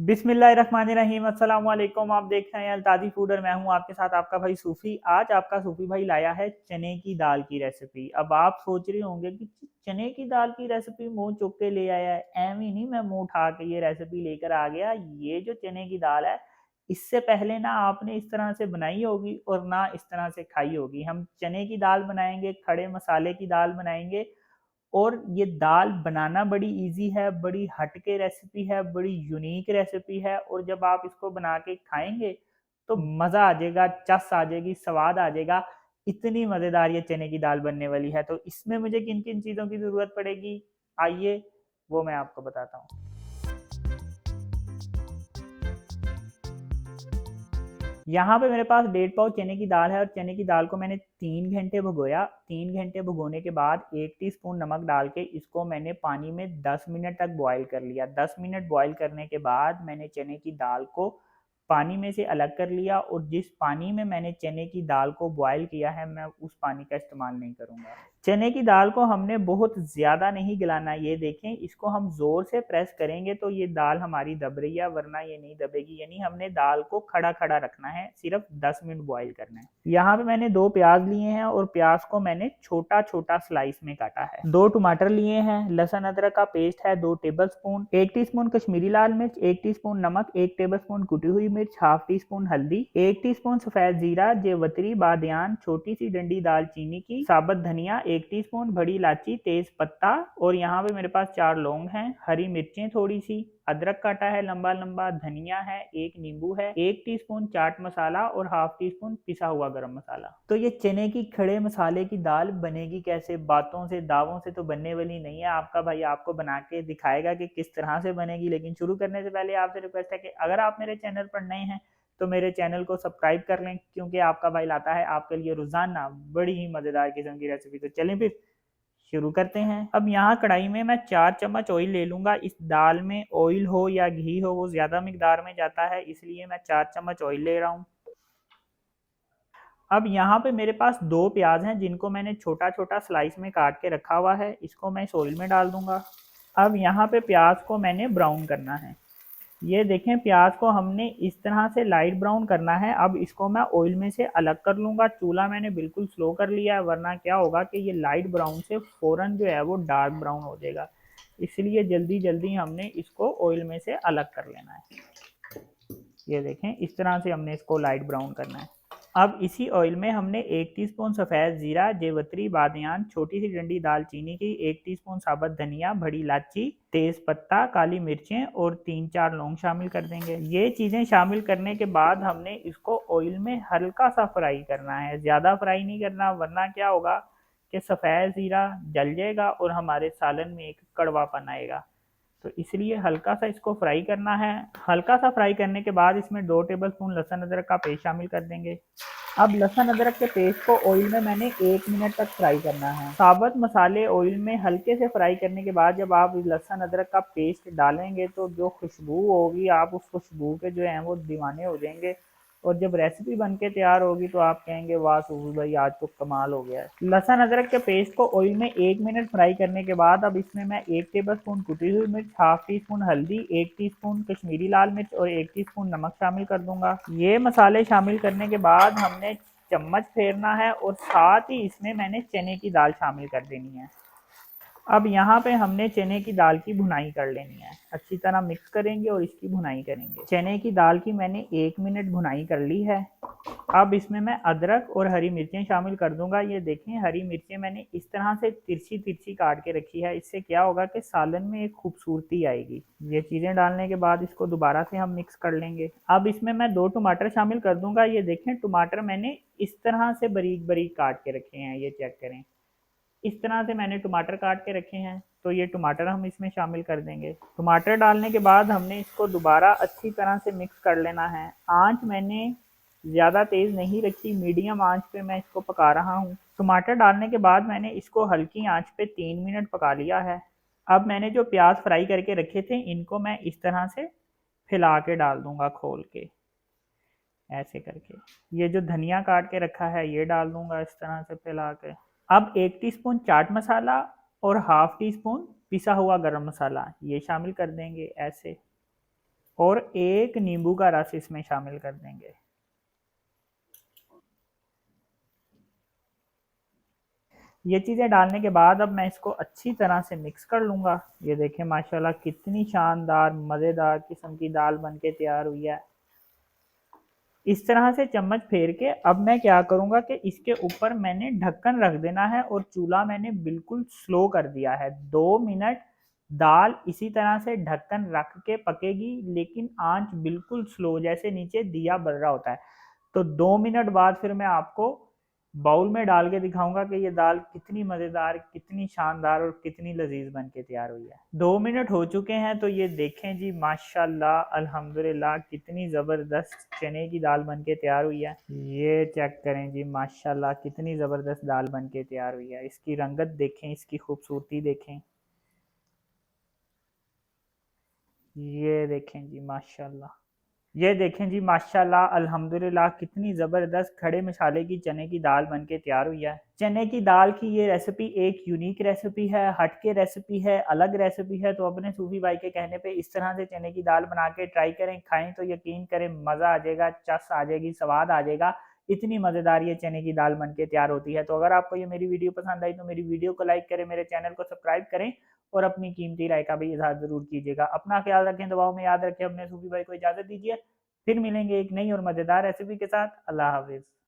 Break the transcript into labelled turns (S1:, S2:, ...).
S1: बिस्मिल्लाहिर्रहमानिर्रहीम अस्सलाम वालेकुम। आप देख रहे हैं अल्ताजी फूड और मैं हूं आपके साथ आपका भाई सूफ़ी। आज आपका सूफ़ी भाई लाया है चने की दाल की रेसिपी। अब आप सोच रहे होंगे कि चने की दाल की रेसिपी मुंह चुक के ले आया है। एम ही नहीं, मैं मुंह उठा के ये रेसिपी लेकर आ गया। ये जो चने की दाल है, इससे पहले ना आपने इस तरह से बनाई होगी और ना इस तरह से खाई होगी। हम चने की दाल बनाएंगे, खड़े मसाले की दाल बनाएंगे और ये दाल बनाना बड़ी इजी है, बड़ी हटके रेसिपी है, बड़ी यूनिक रेसिपी है। और जब आप इसको बना के खाएंगे तो मज़ा आ जाएगा, चस आ जाएगी, स्वाद आ जाएगा। इतनी मज़ेदार ये चने की दाल बनने वाली है। तो इसमें मुझे किन किन चीज़ों की ज़रूरत पड़ेगी, आइए वो मैं आपको बताता हूँ। यहाँ पे मेरे पास 1.5 पाव चने की दाल है और चने की दाल को मैंने 3 घंटे भिगोया। 3 घंटे भिगोने के बाद 1 टीस्पून नमक डाल के इसको मैंने पानी में 10 मिनट तक बॉईल कर लिया। 10 मिनट बॉईल करने के बाद मैंने चने की दाल को पानी में से अलग कर लिया और जिस पानी में मैंने चने की दाल को बॉईल किया है, मैं उस पानी का इस्तेमाल नहीं करूँगा। चने की दाल को हमने बहुत ज़्यादा नहीं गलाना। ये देखें, इसको हम ज़ोर से प्रेस करेंगे तो ये दाल हमारी दब रही है, वरना ये नहीं दबेगी। यानी हमने दाल को खड़ा खड़ा रखना है, सिर्फ 10 मिनट बॉईल करना है। यहाँ पे मैंने 2 प्याज लिए हैं और प्याज को मैंने छोटा छोटा स्लाइस में काटा है। 2 टमाटर लिए हैं, लहसुन अदरक का पेस्ट है 2 टेबल स्पून, 1 टीस्पून कश्मीरी लाल मिर्च, 1 टीस्पून नमक, 1 टेबल स्पून कुटी हुई मिर्च, हाफ टी स्पून हल्दी, 1 टीस्पून सफेद जीरा, जेवतरी, बादियान, छोटी सी डंडी दालचीनी की, साबुत धनिया 1 टीस्पून, बड़ी इलायची, तेज पत्ता और यहाँ पे मेरे पास 4 लौंग हैं, हरी मिर्चें थोड़ी सी, अदरक काटा है लंबा लंबा, धनिया है, 1 नींबू है, 1 टीस्पून चाट मसाला और हाफ टी स्पून पिसा हुआ गरम मसाला। तो ये चने की खड़े मसाले की दाल बनेगी कैसे? बातों से दावों से तो बनने वाली नहीं है। आपका भाई आपको बना के दिखाएगा कि किस तरह से बनेगी। लेकिन शुरू करने से पहले आपसे रिक्वेस्ट है कि अगर आप मेरे चैनल पर नए हैं तो मेरे चैनल को सब्सक्राइब कर लें, क्योंकि आपका भाई लाता है आपके लिए रोजाना बड़ी ही मजेदार किस्म की रेसिपी। तो चलें फिर शुरू करते हैं। अब यहाँ कढ़ाई में मैं 4 चम्मच ऑयल ले लूंगा। इस दाल में ऑयल हो या घी हो, वो ज्यादा मिकदार में जाता है, इसलिए मैं 4 चम्मच ऑयल ले रहा हूँ। अब यहाँ पे मेरे पास 2 प्याज हैं जिनको मैंने छोटा छोटा स्लाइस में काट के रखा हुआ है, इसको मैं इस ऑयल में डाल दूंगा। अब यहाँ पे प्याज को मैंने ब्राउन करना है। ये देखें, प्याज को हमने इस तरह से लाइट ब्राउन करना है। अब इसको मैं ऑयल में से अलग कर लूँगा। चूल्हा मैंने बिल्कुल स्लो कर लिया है, वरना क्या होगा कि ये लाइट ब्राउन से फ़ौरन जो है वो डार्क ब्राउन हो जाएगा। इसलिए जल्दी जल्दी हमने इसको ऑयल में से अलग कर लेना है। ये देखें, इस तरह से हमने इसको लाइट ब्राउन करना है। अब इसी ऑयल में हमने 1 टीस्पून सफ़ेद जीरा, जेवतरी, बादियान, छोटी सी डंडी दालचीनी की, 1 टीस्पून साबुत धनिया, बड़ी इलायची, तेज पत्ता, काली मिर्चें और 3-4 लौंग शामिल कर देंगे। ये चीज़ें शामिल करने के बाद हमने इसको ऑयल में हल्का सा फ्राई करना है, ज़्यादा फ्राई नहीं करना, वरना क्या होगा कि सफ़ेद ज़ीरा जल जाएगा और हमारे सालन में एक कड़वापन आएगा। तो इसलिए हल्का सा इसको फ्राई करना है। हल्का सा फ्राई करने के बाद इसमें 2 टेबल स्पून लहसुन अदरक का पेस्ट शामिल कर देंगे। अब लहसुन अदरक के पेस्ट को ऑयल में मैंने 1 मिनट तक फ्राई करना है। साबुत मसाले ऑयल में हल्के से फ्राई करने के बाद जब आप लहसुन अदरक का पेस्ट डालेंगे तो जो खुशबू होगी, आप उस खुशबू के जो है वो दीवाने हो जाएंगे। और जब रेसिपी बन के तैयार होगी तो आप कहेंगे वाह सूफी भाई, आज तो कमाल हो गया है। लहसुन अदरक के पेस्ट को ऑयल में 1 मिनट फ्राई करने के बाद अब इसमें मैं 1 टेबल स्पून कुटी हुई मिर्च, हाफ टी स्पून हल्दी, 1 टीस्पून कश्मीरी लाल मिर्च और 1 टीस्पून नमक शामिल कर दूंगा। ये मसाले शामिल करने के बाद हमने चम्मच फेरना है और साथ ही इसमें मैंने चने की दाल शामिल कर देनी है। अब यहाँ पे हमने चने की दाल की भुनाई कर लेनी है। अच्छी तरह मिक्स करेंगे और इसकी भुनाई करेंगे। चने की दाल की मैंने 1 मिनट भुनाई कर ली है। अब इसमें मैं अदरक और हरी मिर्चें शामिल कर दूंगा। ये देखें, हरी मिर्चें मैंने इस तरह से तिरछी तिरछी काट के रखी है। इससे क्या होगा कि सालन में एक खूबसूरती आएगी। ये चीज़ें डालने के बाद इसको दोबारा से हम मिक्स कर लेंगे। अब इसमें मैं 2 टमाटर शामिल कर दूंगा। ये देखें, टमाटर मैंने इस तरह से बारीक बारीक काट के रखे हैं। ये चेक करें, इस तरह से मैंने टमाटर काट के रखे हैं। तो ये टमाटर हम इसमें शामिल कर देंगे। टमाटर डालने के बाद हमने इसको दोबारा अच्छी तरह से मिक्स कर लेना है। आंच मैंने ज़्यादा तेज़ नहीं रखी, मीडियम आंच पे मैं इसको पका रहा हूँ। टमाटर डालने के बाद मैंने इसको हल्की आंच पे 3 मिनट पका लिया है। अब मैंने जो प्याज फ्राई करके रखे थे, इनको मैं इस तरह से फैला के डाल दूंगा, खोल के ऐसे करके। ये जो धनिया काट के रखा है ये डाल दूंगा इस तरह से फैला के। अब 1 टीस्पून चाट मसाला और हाफ टी स्पून पिसा हुआ गरम मसाला ये शामिल कर देंगे ऐसे। और एक नींबू का रस इसमें शामिल कर देंगे। ये चीज़ें डालने के बाद अब मैं इसको अच्छी तरह से मिक्स कर लूँगा। ये देखें माशाल्लाह कितनी शानदार मज़ेदार किस्म की दाल बन के तैयार हुई है। इस तरह से चम्मच फेर के अब मैं क्या करूँगा कि इसके ऊपर मैंने ढक्कन रख देना है और चूल्हा मैंने बिल्कुल स्लो कर दिया है। 2 मिनट दाल इसी तरह से ढक्कन रख के पकेगी, लेकिन आंच बिल्कुल स्लो, जैसे नीचे दिया बल रहा होता है। तो 2 मिनट बाद फिर मैं आपको बाउल में डाल के दिखाऊंगा कि ये दाल कितनी मज़ेदार, कितनी शानदार और कितनी लजीज बन के तैयार हुई है। 2 मिनट हो चुके हैं, तो ये देखें जी माशाल्लाह अल्हम्दुलिल्लाह कितनी ज़बरदस्त चने की दाल बन के तैयार हुई है। ये चेक करें जी माशाल्लाह कितनी ज़बरदस्त दाल बन के तैयार हुई है। इसकी रंगत देखें, इसकी खूबसूरती देखें। ये देखें जी माशाल्लाह, ये देखें जी माशाल्लाह अल्हम्दुलिल्लाह कितनी ज़बरदस्त खड़े मसाले की चने की दाल बन के तैयार हुई है। चने की दाल की ये रेसिपी एक यूनिक रेसिपी है, हट के रेसिपी है, अलग रेसिपी है। तो अपने सूफी भाई के कहने पे इस तरह से चने की दाल बना के ट्राई करें, खाएं तो यकीन करें मज़ा आ जाएगा, चस आ जाएगी, स्वाद आ जाएगा। इतनी मज़ेदार ये चने की दाल बन के तैयार होती है। तो अगर आपको ये मेरी वीडियो पसंद आई तो मेरी वीडियो को लाइक करें, मेरे चैनल को सब्सक्राइब करें और अपनी कीमती राय का भी इजहार ज़रूर कीजिएगा। अपना ख्याल रखें, दुआओं में याद रखें। अपने सूफी भाई को इजाज़त दीजिए। फिर मिलेंगे एक नई और मज़ेदार रेसिपी के साथ। अल्लाह हाफिज़।